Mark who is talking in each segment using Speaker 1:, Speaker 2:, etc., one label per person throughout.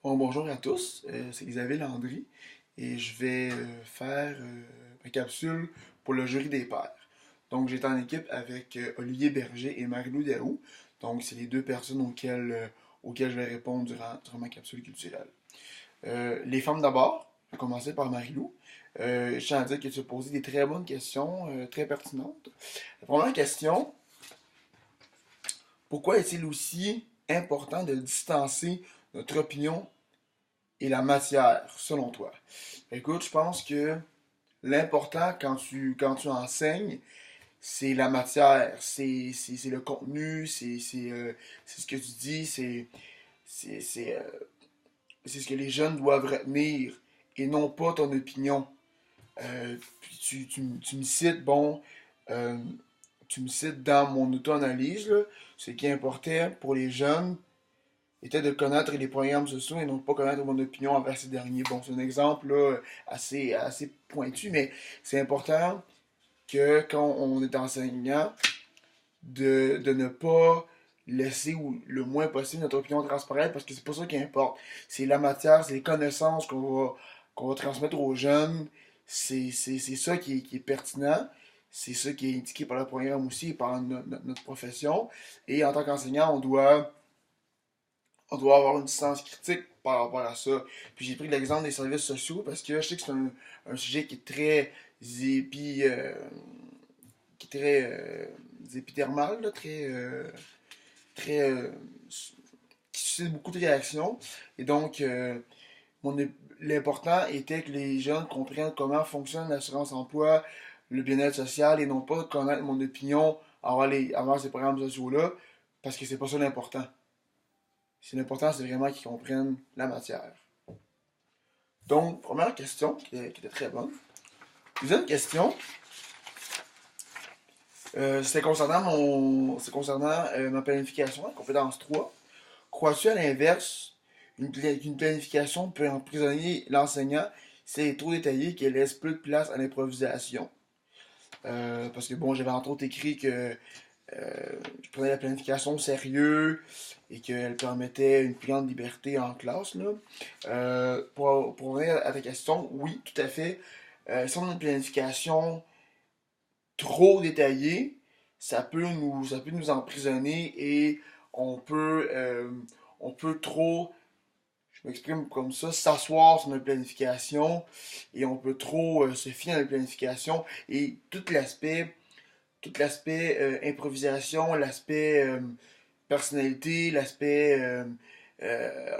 Speaker 1: Bon, bonjour à tous, c'est Xavier Landry et je vais faire ma capsule pour le jury des pairs. Donc, j'étais en équipe avec Olivier Berger et Marie-Lou Daou. Donc, c'est les deux personnes auxquelles je vais répondre durant ma capsule culturelle. Les femmes d'abord, je vais commencer par Marie-Lou. Je tiens à dire que tu as posé des très bonnes questions, très pertinentes. La première question, pourquoi est-il aussi important de distancer notre opinion et la matière, selon toi? Écoute, je pense que l'important quand tu enseignes, c'est la matière, c'est le contenu, c'est ce que tu dis, c'est c'est, euh, c'est ce que les jeunes doivent retenir et non pas ton opinion. Puis tu me cites, bon, euh, tu me cites dans mon auto-analyse, là, ce qui importait pour les jeunes était de connaître les programmes sociaux et non pas connaître mon opinion envers ces derniers. Bon, c'est un exemple là, assez pointu, mais c'est important que quand on est enseignant, de ne pas laisser le moins possible notre opinion transparaître parce que c'est pas ça qui importe. C'est la matière, c'est les connaissances qu'on va transmettre aux jeunes. C'est ça qui est pertinent. C'est ça qui est indiqué par le programme aussi et par notre profession. Et en tant qu'enseignant, on doit avoir une distance critique par rapport à ça. Puis j'ai pris l'exemple des services sociaux parce que je sais que c'est un sujet qui est très épi, qui est très épidermal, là, très qui suscite beaucoup de réactions. Et donc, mon, l'important était que les jeunes comprennent comment fonctionne l'assurance emploi, le bien-être social et non pas connaître mon opinion avant ces programmes sociaux-là parce que c'est pas ça l'important. C'est l'important, c'est vraiment qu'ils comprennent la matière. Donc, première question qui était très bonne. Deuxième question, c'est concernant ma planification, compétence 3. Crois-tu à l'inverse qu'une planification peut emprisonner l'enseignant si elle est trop détaillée et qu'elle laisse peu de place à l'improvisation? Parce que bon, j'avais entre autres écrit que je prenais la planification au sérieux et qu'elle permettait une plus grande liberté en classe. Là. Pour revenir à ta question, oui, tout à fait. Si on a une planification trop détaillée, ça peut nous emprisonner et on peut, euh, on peut trop, je m'exprime comme ça, s'asseoir sur notre planification et on peut trop se fier à notre planification et tout l'aspect improvisation, l'aspect personnalité, l'aspect euh,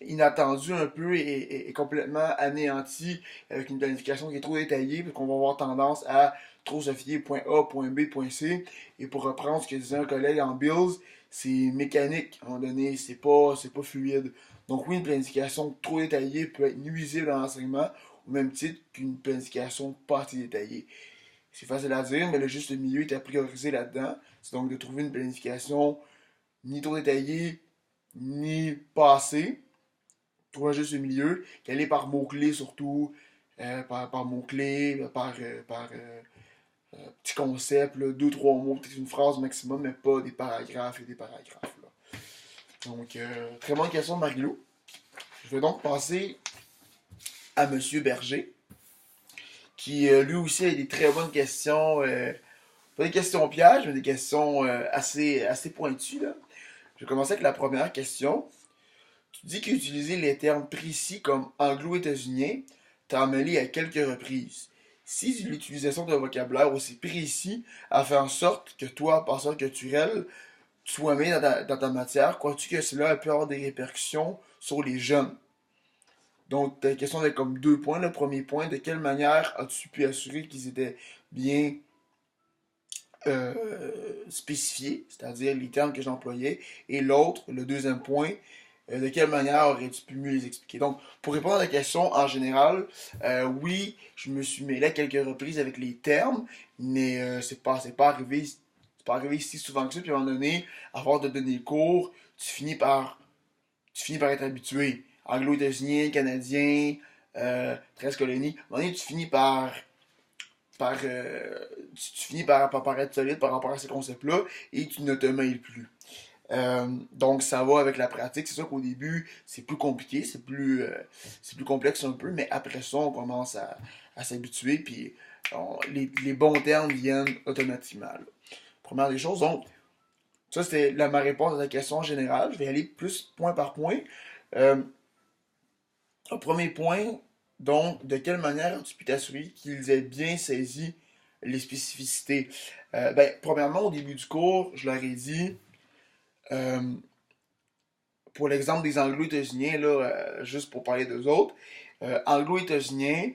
Speaker 1: inattendu un peu est complètement anéanti avec une planification qui est trop détaillée, puis qu'on va avoir tendance à trop se fier point A, point B, point C. Et pour reprendre ce que disait un collègue en Bills, c'est mécanique à un moment donné, c'est pas fluide. Donc oui, une planification trop détaillée peut être nuisible dans l'enseignement, au même titre qu'une planification pas assez détaillée. C'est facile à dire, mais le juste milieu est à prioriser là-dedans. C'est donc de trouver une planification ni trop détaillée, ni pas assez. Trouver juste le milieu, qu'elle est par mots-clés surtout, par mots-clés, par petits concepts, là, deux, trois mots, peut-être une phrase maximum, mais pas des paragraphes et des paragraphes. Là. Donc, très bonne question de Marie-Lou. Je vais donc passer à Monsieur Berger, qui lui aussi a des très bonnes questions. Pas des questions pièges, mais des questions assez pointues. Là. Je vais commencer avec la première question. Tu dis qu'utiliser les termes précis comme anglo-états-unien t'a mêlé à quelques reprises. Si l'utilisation d'un vocabulaire aussi précis a fait en sorte que toi, penseur culturel, tu sois mis dans ta matière, crois-tu que cela peut avoir des répercussions sur les jeunes? Donc, ta question avait comme deux points. Le premier point, de quelle manière as-tu pu assurer qu'ils étaient bien euh, spécifiés, c'est-à-dire les termes que j'employais? Et l'autre, le deuxième point, de quelle manière aurais-tu pu mieux les expliquer? Donc, pour répondre à la question en général, oui, je me suis mêlé à quelques reprises avec les termes, mais c'est pas arrivé si souvent que ça. Puis à un moment donné, à force de donner le cours, tu finis par être habitué. Anglo-états-unien, canadien, 13 colonies. À un moment donné, tu finis par être solide par rapport à ces concepts-là et tu ne te mêles plus. Donc ça va avec la pratique. C'est sûr qu'au début, c'est plus compliqué, c'est plus complexe un peu, mais après ça, on commence à s'habituer, puis les bons termes viennent automatiquement, là. Première des choses, donc, ça c'était ma réponse à ta question générale. Je vais aller plus point par point. Euh, Au premier point, donc, de quelle manière as-tu pu t'assurer qu'ils aient bien saisi les spécificités? Ben, premièrement, au début du cours, je leur ai dit, euh, pour l'exemple des anglo-états-uniens, là, juste pour parler d'eux autres, anglo-états-uniens,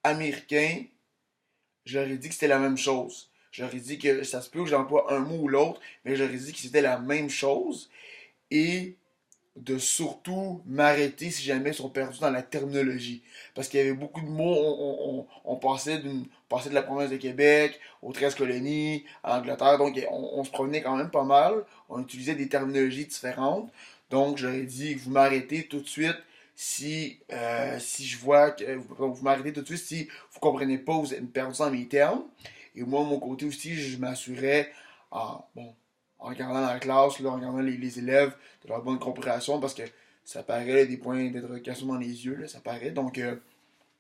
Speaker 1: américains, je leur ai dit que c'était la même chose. Je leur ai dit que ça se peut que j'emploie un mot ou l'autre, mais je leur ai dit que c'était la même chose. Et de surtout m'arrêter si jamais ils sont perdus dans la terminologie. Parce qu'il y avait beaucoup de mots, on passait de la province de Québec aux 13 colonies, à l'Angleterre, donc on se promenait quand même pas mal, on utilisait des terminologies différentes, donc j'aurais dit que vous m'arrêtez tout de suite si je vois que vous m'arrêtez tout de suite si vous comprenez pas, vous êtes perdu dans mes termes. Et moi, de mon côté aussi, je m'assurais en regardant dans la classe, là, en regardant les élèves, de leur bonne compréhension, parce que ça paraît là, des points d'interrogation dans les yeux, là, ça paraît. Donc,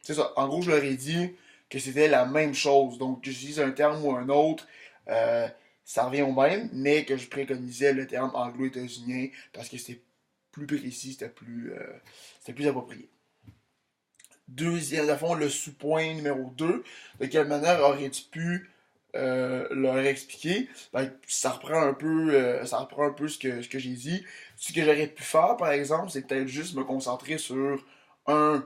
Speaker 1: c'est ça. En gros, je leur ai dit que c'était la même chose. Donc, que j'utilise un terme ou un autre, euh, ça revient au même, mais que je préconisais le terme anglo-états-unien parce que c'était plus précis, c'était plus approprié. Deuxième, à fond, le sous-point numéro 2, de quelle manière aurais-tu pu leur expliquer? Ben, ça reprend un peu ce que j'ai dit. Ce que j'aurais pu faire, par exemple, c'est peut-être juste me concentrer sur un,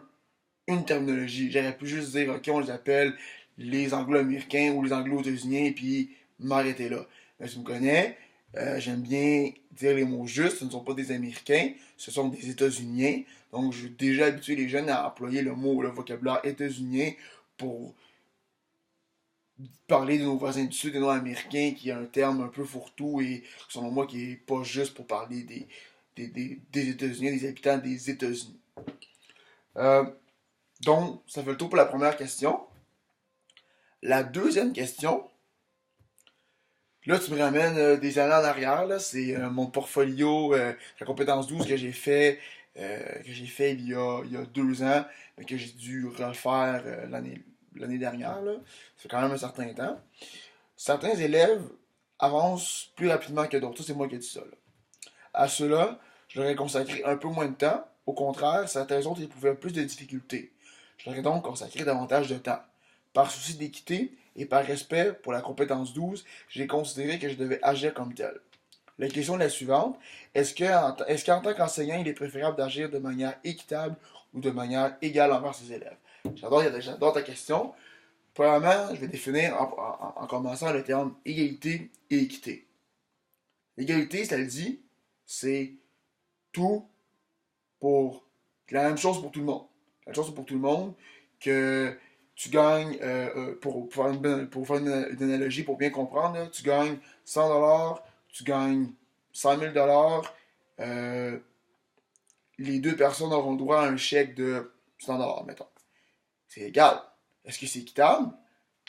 Speaker 1: une terminologie. J'aurais pu juste dire, ok, on les appelle les anglo-américains ou les anglo-états-uniens, puis m'arrêter là. Mais tu me connais, j'aime bien dire les mots justes, ce ne sont pas des Américains, ce sont des États-Uniens. Donc, je vais déjà habituer les jeunes à employer le mot, le vocabulaire états-unien pour parler de nos voisins du Sud et nord-américains, qui est un terme un peu fourre-tout et, selon moi, qui est pas juste pour parler des États-Unis, des habitants des États-Unis. Euh, donc, ça fait le tour pour la première question. La deuxième question, là, tu me ramènes des années en arrière, là, c'est mon portfolio, la compétence 12 que j'ai fait il y a 2 ans, mais que j'ai dû refaire l'année dernière, là. Ça fait quand même un certain temps. Certains élèves avancent plus rapidement que d'autres. Ça, c'est moi qui ai dit ça, là. À ceux-là, je leur ai consacré un peu moins de temps. Au contraire, certains autres éprouvaient plus de difficultés. Je leur ai donc consacré davantage de temps. Par souci d'équité et par respect pour la compétence 12, j'ai considéré que je devais agir comme tel. La question est la suivante. Est-ce qu'en tant qu'enseignant, il est préférable d'agir de manière équitable ou de manière égale envers ses élèves? J'adore ta question. Premièrement, je vais définir en commençant le terme égalité et équité. L'égalité, ça le dit, c'est tout pour la même chose pour tout le monde. La même chose pour tout le monde, que tu gagnes, pour faire une analogie, pour bien comprendre, là, tu gagnes 100$, tu gagnes 100 000$, euh, les deux personnes auront droit à un chèque de 100$, mettons. C'est égal. Est-ce que c'est équitable?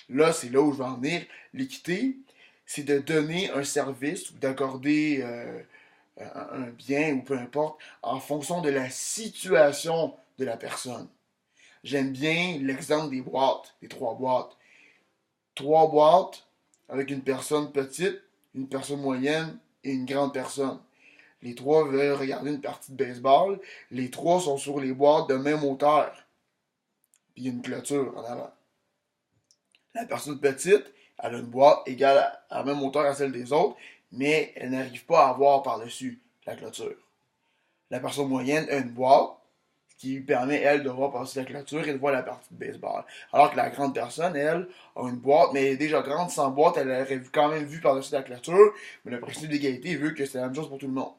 Speaker 1: Là, c'est là où je veux en venir. L'équité, c'est de donner un service ou d'accorder un bien ou peu importe en fonction de la situation de la personne. J'aime bien l'exemple des boîtes, des 3 boîtes. 3 boîtes avec une personne petite, une personne moyenne et une grande personne. Les trois veulent regarder une partie de baseball. Les trois sont sur les boîtes de même hauteur. Puis il y a une clôture en avant. La personne petite, elle a une boîte égale à la même hauteur à celle des autres, mais elle n'arrive pas à voir par-dessus la clôture. La personne moyenne a une boîte qui lui permet, elle, de voir passer la clôture et de voir la partie de baseball. Alors que la grande personne, elle, a une boîte, mais elle est déjà grande, sans boîte, elle aurait quand même vu par-dessus la clôture, mais le principe d'égalité veut que c'est la même chose pour tout le monde.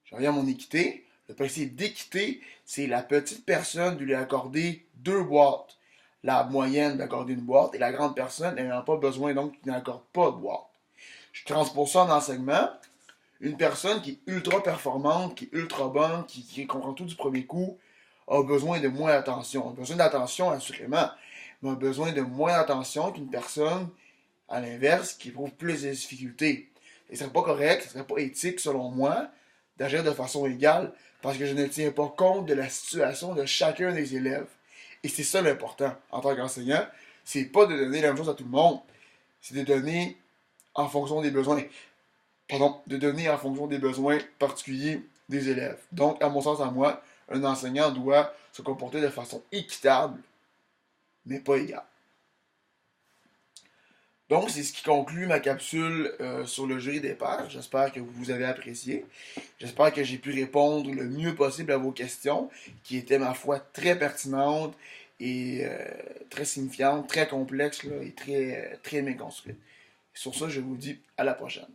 Speaker 1: Je reviens à mon équité. Le principe d'équité, c'est la petite personne de lui accorder 2 boîtes. La moyenne d'accorder une boîte et la grande personne, elle n'a pas besoin, donc qui n'accorde pas de boîte. Je transpose ça en enseignement. Une personne qui est ultra performante, qui est ultra bonne, qui comprend tout du premier coup, a besoin de moins d'attention. A besoin d'attention, assurément, mais a besoin de moins d'attention qu'une personne, à l'inverse, qui éprouve plus de difficultés. Et ce serait pas correct, ce serait pas éthique, selon moi, d'agir de façon égale parce que je ne tiens pas compte de la situation de chacun des élèves. Et c'est ça l'important en tant qu'enseignant, c'est pas de donner la même chose à tout le monde, c'est de donner en fonction des besoins. Pardon, de donner en fonction des besoins particuliers des élèves. Donc, à mon sens, à moi, un enseignant doit se comporter de façon équitable, mais pas égale. Donc, c'est ce qui conclut ma capsule sur le jury des pairs. J'espère que vous avez apprécié. J'espère que j'ai pu répondre le mieux possible à vos questions, qui étaient, ma foi, très pertinentes et très signifiantes, très complexes là, et très bien construites. Sur ça, je vous dis à la prochaine.